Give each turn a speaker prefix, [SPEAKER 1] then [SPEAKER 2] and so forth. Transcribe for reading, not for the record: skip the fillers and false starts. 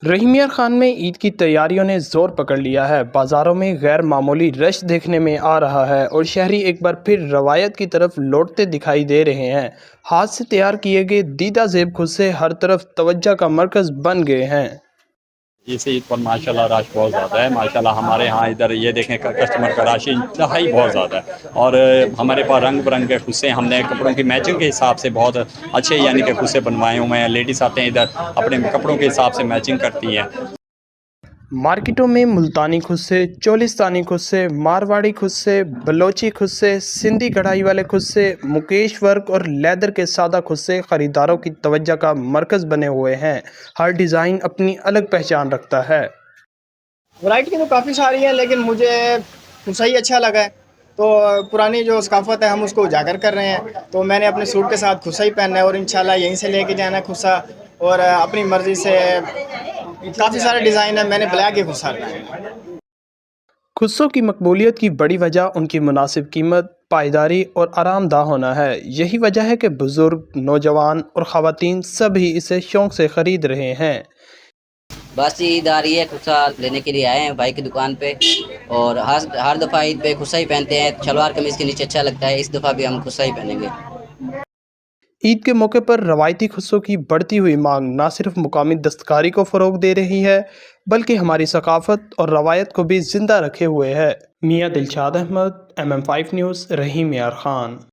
[SPEAKER 1] रहीम यार खान में ईद की तैयारियों ने जोर पकड़ लिया है। बाज़ारों में गैर मामूली रश देखने में आ रहा है और शहरी एक बार फिर रवायत की तरफ लौटते दिखाई दे रहे हैं। हाथ से तैयार किए गए दीदा जेब खुद से हर तरफ तवज्जो का मरकज़ बन गए हैं।
[SPEAKER 2] इस ईद पर माशाल्लाह रश बहुत ज़्यादा है। माशाल्लाह हमारे यहाँ इधर ये देखें कस्टमर का रश इंतहाई बहुत ज़्यादा है। और हमारे पास रंग बिरंगे खुस्से हमने कपड़ों की मैचिंग के हिसाब से बहुत अच्छे यानी कि खुस्से बनवाए हुए हैं। लेडीज़ आते हैं इधर अपने कपड़ों के हिसाब से मैचिंग करती हैं।
[SPEAKER 1] मार्केटों में मुल्तानी खुस्से, चोलिस्तानी खुस्से, मारवाड़ी खुस्से, बलोची खुस्से, सिंधी कढ़ाई वाले खुस्से, मुकेश वर्क और लेदर के सादा खुस्से ख़रीदारों की तवज्जो का मरकज़ बने हुए हैं। हर डिज़ाइन अपनी अलग पहचान रखता है।
[SPEAKER 3] वैरायटी तो काफ़ी सारी है, लेकिन मुझे खुस्सा ही अच्छा लगा है। तो पुरानी जो सकाफ़त है हम उसको उजागर कर रहे हैं। तो मैंने अपने सूट के साथ खुस्सा ही पहनना है और इंशाल्लाह यहीं से लेके जाना है खुस्सा। और अपनी मर्ज़ी से काफ़ी सारे डिज़ाइन है, मैंने ब्लैक ही खुस्सा रखा है।
[SPEAKER 1] खुस्सों की मकबूलियत की बड़ी वजह उनकी मुनासिब कीमत, पायदारी और आरामदाह होना है। यही वजह है कि बुज़ुर्ग, नौजवान और ख़वातीन सभी इसे शौक़ से ख़रीद रहे हैं।
[SPEAKER 4] बस ईद आ रही है, खुस्सा लेने के लिए आए हैं भाई की दुकान पे। और हर दफ़ा ईद पे खुस्सा ही पहनते हैं। शलवार कमीज़ के नीचे अच्छा लगता है। इस दफ़ा भी हम खुस्सा ही पहनेंगे।
[SPEAKER 1] ईद के मौके पर रवायती खुस्सों की बढ़ती हुई मांग न सिर्फ मुकामी दस्तकारी को फ़रोग दे रही है, बल्कि हमारी सकाफ़त और रवायत को भी ज़िंदा रखे हुए है। मियाँ दिलशाद अहमद, MM5 न्यूज़, रहीम यार खान।